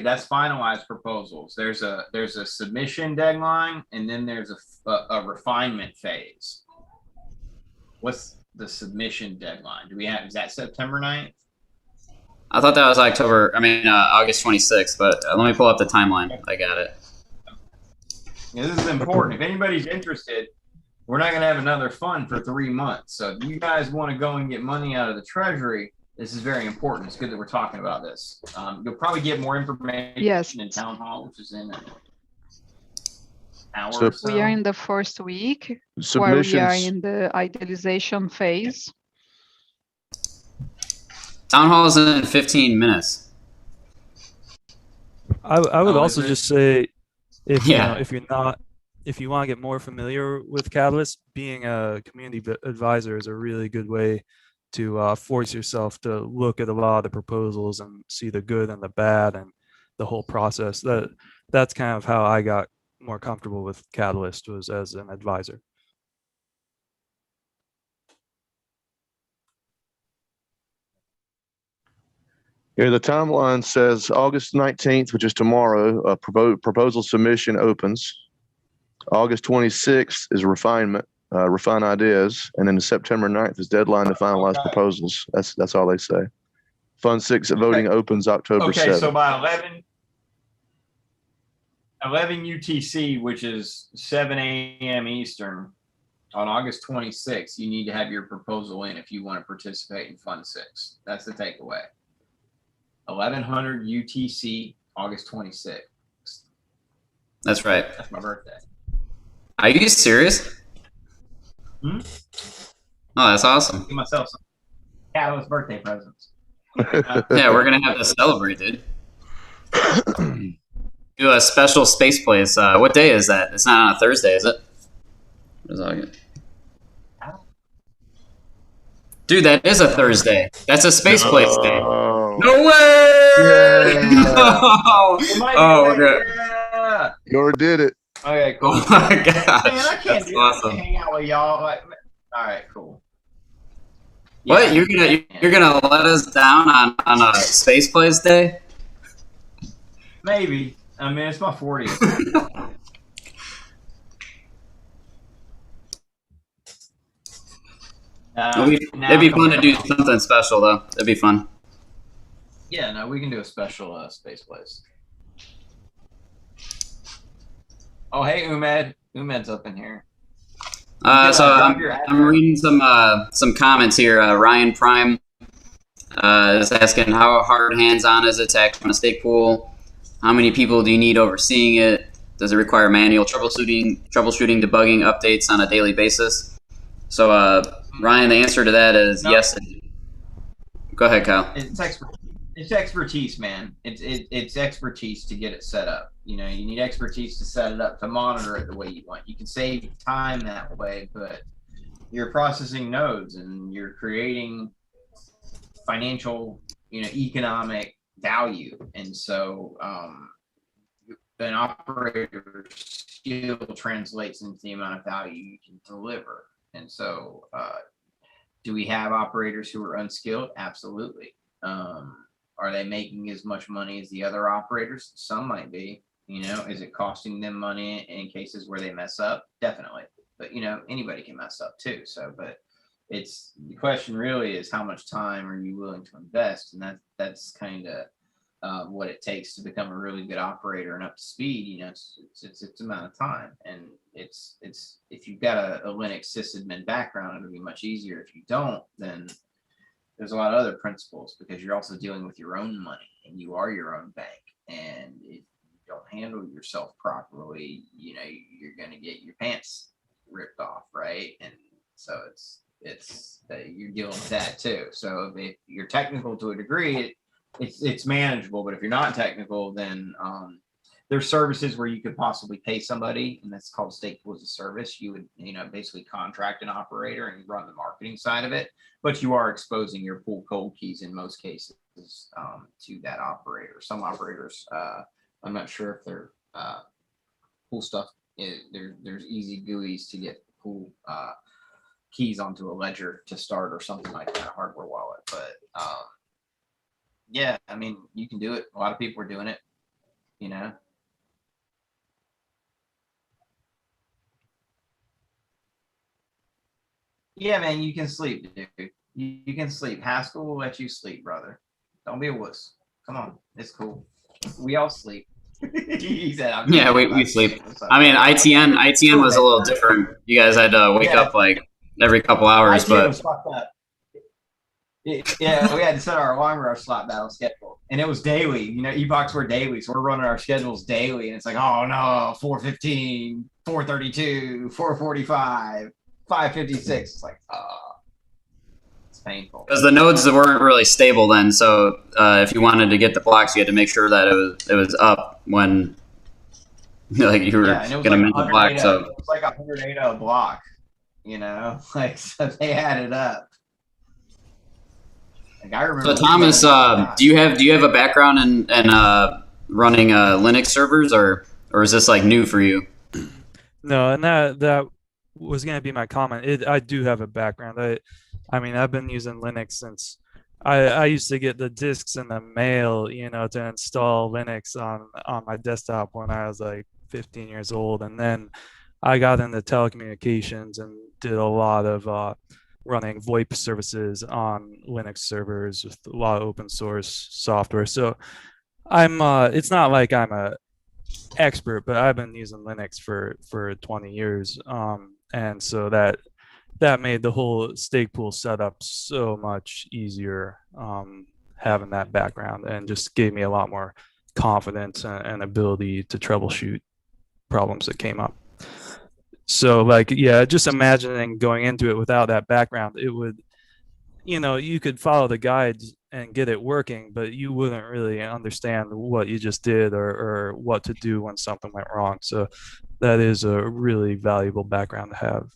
That's finalized proposals. There's a submission deadline, and then there's a refinement phase. What's the submission deadline? Is that September 9th? I thought that was August 26th, but let me pull up the timeline. I got it. Yeah, this is important. If anybody's interested, we're not going to have another fund for 3 months. So if you guys want to go and get money out of the treasury, this is very important. It's good that we're talking about this. You'll probably get more information in town hall, which is in hour So- or so. We are in the first week where we are Submissions. in the idealization phase. Town hall is in 15 minutes. I would Oh, also is it? just say, if you know, Yeah. if you want to get more familiar with Catalyst, being a community advisor is a really good way to force yourself to look at a lot of the proposals and see the good and the bad and the whole process. That's kind of how I got more comfortable with Catalyst, was as an advisor. Here, the timeline says August 19th, which is tomorrow, proposal submission opens. August 26th is refinement, refine ideas, and then September 9th is deadline to finalize Okay. proposals. That's all they say. Fund 6 voting opens October Okay, 7th. so by 11 UTC, which is 7 a.m. Eastern, on August 26th, you need to have your proposal in if you want to participate in Fund 6. That's the takeaway. 1100 UTC, August 26th. That's right. That's my birthday. Are you serious? Hmm? Oh, that's awesome. Give myself some Catalyst birthday presents. Yeah, we're gonna have to celebrate, dude. Do a special space place. What day is that? It's not on a Thursday, is it? What is August? Dude, that is a Thursday. That's a space place day. Oh, No way! No! It might be Oh, like- we're good. yeah. you already did it. Okay, cool. Oh my gosh. Man, I can't That's do that. awesome. Hang out with y'all. Like, all right, cool. What? Yeah. You're gonna let us down on a space place day? Maybe. I mean, it's my 40th. It'd be fun to do something special though. It'd be fun. Yeah, no, we can do a special space place. Oh, hey, Umed. Umed's up in here. So drop your address. I'm reading some comments here. Ryan Prime is asking, how hard hands-on is it to act on a stake pool? How many people do you need overseeing it? Does it require manual troubleshooting, debugging, updates on a daily basis? So Ryan, the answer to that is No. yes. Go ahead, Kyle. It's expertise. It's expertise, man. It's expertise to get it set up. You know, you need expertise to set it up, to monitor it the way you want. You can save time that way, but you're processing nodes and you're creating financial, economic value. And so an operator's skill translates into the amount of value you can deliver. And so do we have operators who are unskilled? Absolutely. Are they making as much money as the other operators? Some might be. Is it costing them money in cases where they mess up? Definitely. But anybody can mess up too. So, but it's the question really is, how much time are you willing to invest? And that's kind of what it takes to become a really good operator and up to speed. It's amount of time, and it's if you've got a Linux sysadmin background, it'll be much easier. If you don't, then there's a lot of other principles, because you're also dealing with your own money and you are your own bank. And if you don't handle yourself properly, you're going to get your pants ripped off, right? And so it's you're dealing with that too. So if you're technical to a degree, it's manageable. But if you're not technical, then there's services where you could possibly pay somebody, and that's called stake pool as a service. You would, basically contract an operator and run the marketing side of it, but you are exposing your pool cold keys in most cases to that operator. Some operators, I'm not sure if they're pool stuff. There's easy GUIs to get pool keys onto a ledger to start or something like that, a hardware wallet. But yeah, I mean, you can do it. A lot of people are doing it. Yeah, man, you can sleep, dude. You can sleep. Haskell will let you sleep, brother. Don't be a wuss. Come on, it's cool. We all sleep. He said, Yeah, we sleep. I mean, ITN was a little different. You guys had to wake up like every couple hours, ITN but was fucked up. Yeah, we had to set our alarm rush slot battle schedule, and it was daily. You know, epochs were daily, so we're running our schedules daily, and it's like, oh no, 4:15, 4:32, 4:45, 5:56. It's like, it's painful. Because the nodes weren't really stable then, so if you wanted to get the blocks, you had to make sure that it was up when like you were gonna mint the block. So it was like 100 ADA a block, you know, like so they added up. Like I remember. So Thomas, do you have a background in running Linux servers, or is this like new for you? No, and that was going to be my comment. I do have a background. I mean, I've been using Linux since I used to get the discs in the mail, you know, to install Linux on my desktop when I was like 15 years old, and then I got into telecommunications and did a lot of running VoIP services on Linux servers with a lot of open source software. So I'm it's not like I'm a expert, but I've been using Linux for 20 years, and so that made the whole stake pool setup so much easier, having that background, and just gave me a lot more confidence and ability to troubleshoot problems that came up. So like, yeah, just imagining going into it without that background, it would, you know, you could follow the guides and get it working, but you wouldn't really understand what you just did or what to do when something went wrong. So that is a really valuable background to have.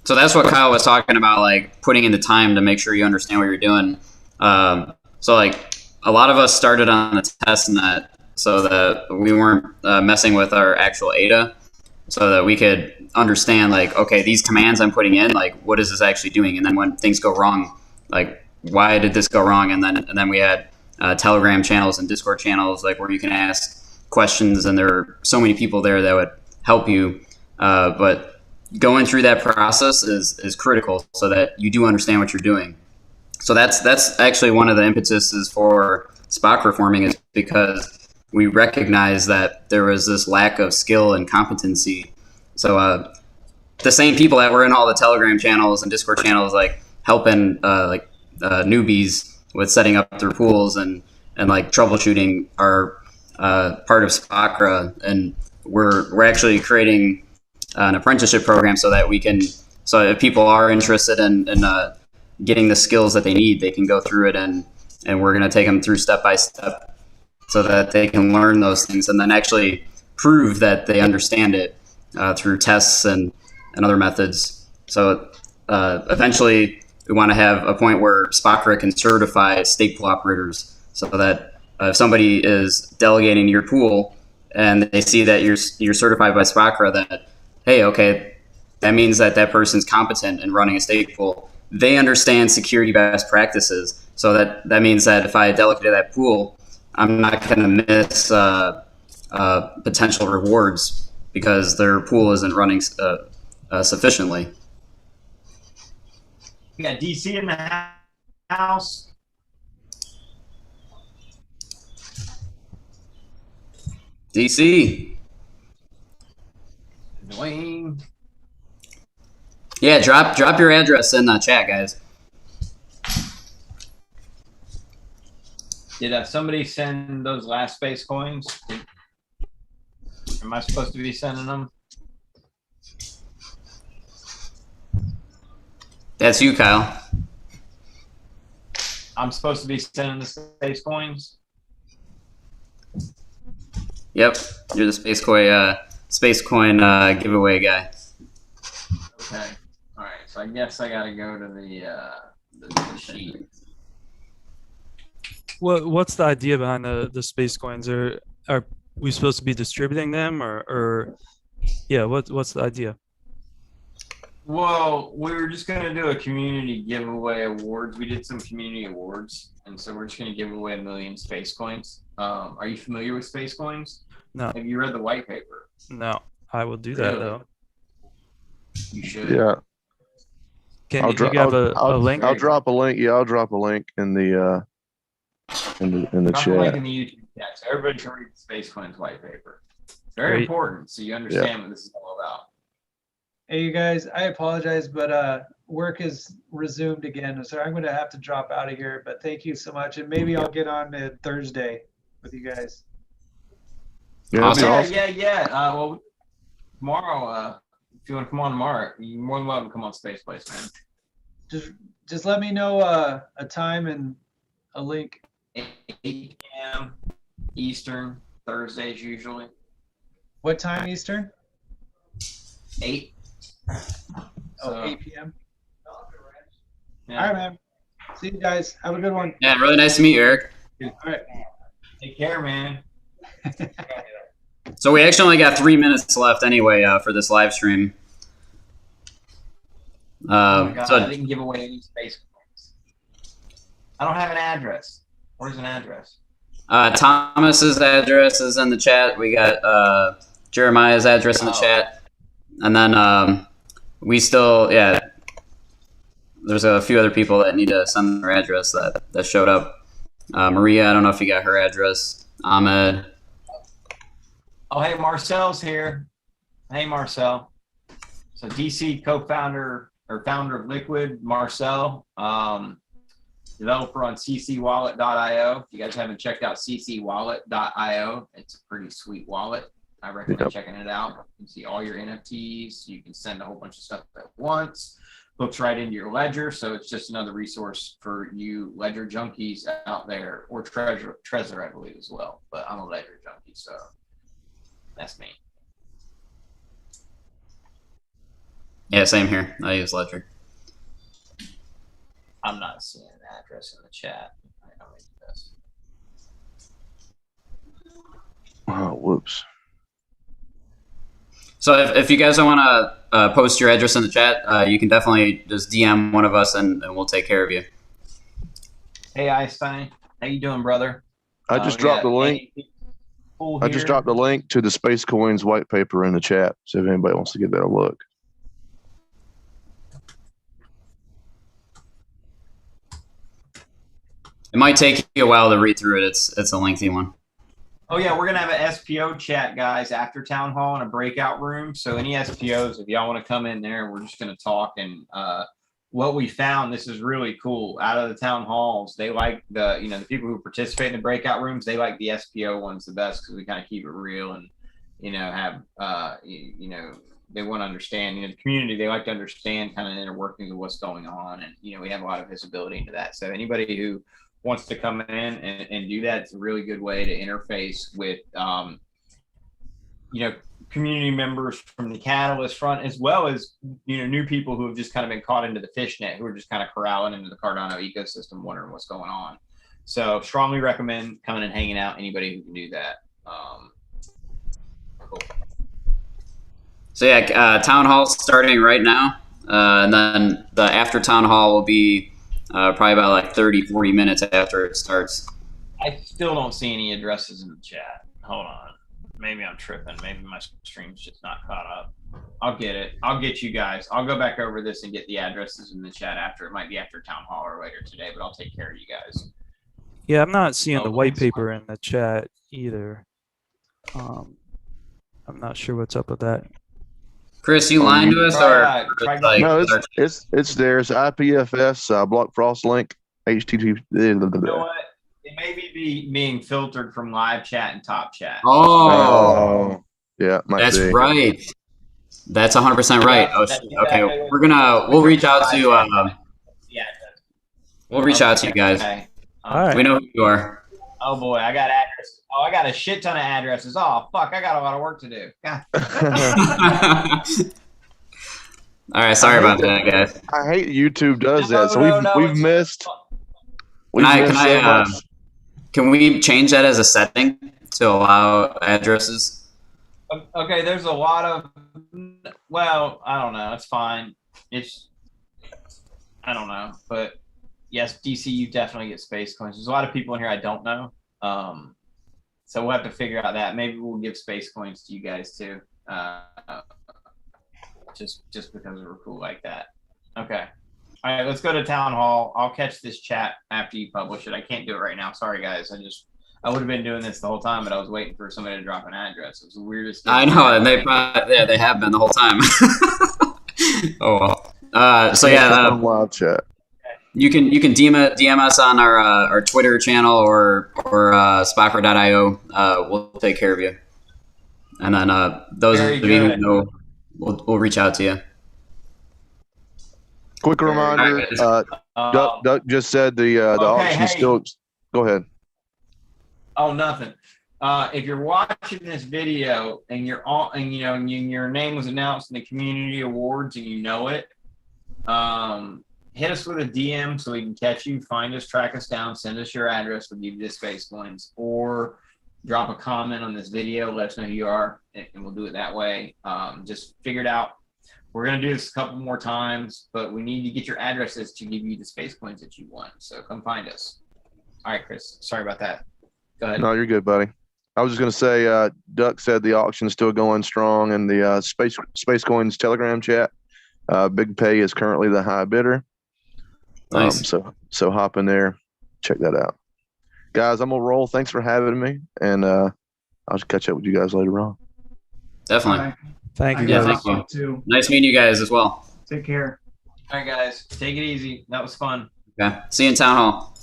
So that's what Kyle was talking about, like putting in the time to make sure you understand what you're doing. So like a lot of us started on a test net so that we weren't messing with our actual ADA, so that we could understand like, okay, these commands I'm putting in, like what is this actually doing? And then when things go wrong, like why did this go wrong? And then we had Telegram channels and Discord channels, like where you can ask questions, and there are so many people there that would help you. But going through that process is critical so that you do understand what you're doing. So that's actually one of the impetuses for SPOCRA forming, is because we recognize that there was this lack of skill and competency. So the same people that were in all the Telegram channels and Discord channels, like helping newbies with setting up their pools and like troubleshooting, are part of SPOCRA, and we're actually creating an apprenticeship program so that we can, so if people are interested in getting the skills that they need, they can go through it, and we're going to take them through step by step so that they can learn those things and then actually prove that they understand it through tests and other methods. So eventually we want to have a point where SPOCRA can certify stake pool operators, so that if somebody is delegating your pool and they see that you're certified by SPOCRA, that, hey, okay, that means that person's competent in running a stake pool. They understand security best practices. So that means that if I delegate that pool, I'm not going to miss potential rewards because their pool isn't running sufficiently. We got DC in the house. DC. Dwayne. Yeah, drop your address in the chat, guys. Did somebody send those last space coins? Am I supposed to be sending them? That's you, Kyle. I'm supposed to be sending the space coins? Yep, you're the space coin giveaway guy. Okay. All right. So I guess I got to go to the sheet. What's the idea behind the space coins? Are we supposed to be distributing them, or yeah, what's the idea? Well, we were just going to do a community giveaway awards. We did some community awards, and so we're just going to give away 1 million space coins. Are you familiar with space coins? No. Have you read the white paper? No, I will do that though. You should. Yeah. Can you have a link? I'll drop a link. Yeah, I'll drop a link in the Drop chat. a link in the YouTube chat so everybody can read the space coins white paper. Very important, so you understand what this is all about. Hey, you guys, I apologize, but work is resumed again, so I'm going to have to drop out of here. But thank you so much, and maybe I'll get on Thursday with you guys. Yeah, that'd be Awesome. awesome. Yeah. Well, tomorrow, if you want to come on tomorrow, you're more than welcome to come on Space Place, man. Just let me know a time and a link. 8 p.m. Eastern, Thursdays usually. What time Eastern? 8. Oh, 8 p.m. Yeah. All right, man. See you guys. Have a good one. Yeah, really nice to meet you, Eric. All right. Take care, man. So we actually only got 3 minutes left anyway for this live stream. Oh my God, So I didn't give away any space coins. I don't have an address. Where's an address? Thomas's address is in the chat. We got Jeremiah's address in the chat, and then we still, yeah. There's a few other people that need to send their address that showed up. Maria, I don't know if you got her address. Ahmed. Oh, hey, Marcel's here. Hey, Marcel. So DC co-founder or founder of Liquid, Marcel, developer on ccwallet.io. If you guys haven't checked out ccwallet.io, it's a pretty sweet wallet. I recommend checking it out. You can see all your NFTs. You can send a whole bunch of stuff at once. Hooks right into your ledger, so it's just another resource for you ledger junkies out there, or Trezor, I believe, as well. But I'm a ledger junkie, so that's me. Yeah, same here. I use Ledger. I'm not seeing an address in the chat. I know it does. Oh, whoops. So if you guys don't want to post your address in the chat, you can definitely just DM one of us and we'll take care of you. Hey, Einstein. How you doing, brother? I just dropped the link. I just dropped the link to the Space Coins white paper in the chat. So if anybody wants to give that a look. It might take you a while to read through it. It's a lengthy one. Oh yeah, we're gonna have an SPO chat, guys, after town hall in a breakout room. So any SPOs, if y'all want to come in there, we're just gonna talk. And what we found, this is really cool. Out of the town halls, they like the people who participate in the breakout rooms. They like the SPO ones the best because we kind of keep it real and have they want to understand. The community, they like to understand kind of the inner workings of what's going on, and we have a lot of visibility into that. So anybody who wants to come in and do that, it's a really good way to interface with community members from the Catalyst front, as well as new people who have just kind of been caught into the fishnet, who are just kind of corralling into the Cardano ecosystem, wondering what's going on. So strongly recommend coming and hanging out, anybody who can do that. Cool. So yeah, town hall starting right now, and then the after town hall will be probably about like 30-40 minutes after it starts. I still don't see any addresses in the chat. Hold on. Maybe I'm tripping. Maybe my stream's just not caught up. I'll get it. I'll get you guys. I'll go back over this and get the addresses in the chat after. It might be after town hall or later today, but I'll take care of you guys. Yeah, I'm not seeing the white paper in the chat either. I'm not sure what's up with that. Chris, you lying to us, or no? It's there. It's IPFS block frost link HTTP. You know what? It may be being filtered from live chat and top chat. Oh, yeah, that's be. Right. That's 100% right. Oh, okay. We'll reach out to we'll reach out to you guys. Okay. All right. We know who you are. Oh boy, I got addresses. Oh, I got a shit ton of addresses. Oh fuck, I got a lot of work to do. God. All right, sorry about that, guys. I hate YouTube does that. So we've missed. Can we change that as a setting to allow addresses? Okay, there's a lot of. Well, I don't know. It's fine. I don't know, but yes, DC, you definitely get space coins. There's a lot of people in here I don't know. So we'll have to figure out that. Maybe we'll give space coins to you guys too. Just because we're cool like that. Okay. All right, let's go to town hall. I'll catch this chat after you publish it. I can't do it right now. Sorry, guys. I would have been doing this the whole time, but I was waiting for somebody to drop an address. It was the weirdest thing. I know, and they have been the whole time. Oh well. So yeah, live chat. you can DM us on our Twitter channel or SPOCRA.io. We'll take care of you. And then those Very of you who good. know, we'll reach out to you. Quick reminder, Duck just said the auction still. Go ahead. Oh, nothing. If you're watching this video and you're all, and you know, and your name was announced in the community awards and you know it, hit us with a DM so we can catch you, find us, track us down, send us your address, we'll give you the space coins, or drop a comment on this video, let us know who you are, and we'll do it that way. Just figure it out. We're going to do this a couple more times, but we need to get your addresses to give you the space coins that you want. So come find us. All right, Chris. Sorry about that. Go ahead. No, you're good, buddy. I was just going to say, Duck said the auction's still going strong in the Space Coins Telegram chat. Big Pay is currently the high bidder. Nice. So hop in there, check that out. Guys, I'm going to roll. Thanks for having me, and I'll just catch up with you guys later on. Definitely. Thank you. Yeah, guys. thank you. Nice meeting you guys as well. Take care. All right, guys. Take it easy. That was fun. Okay. See you in town hall.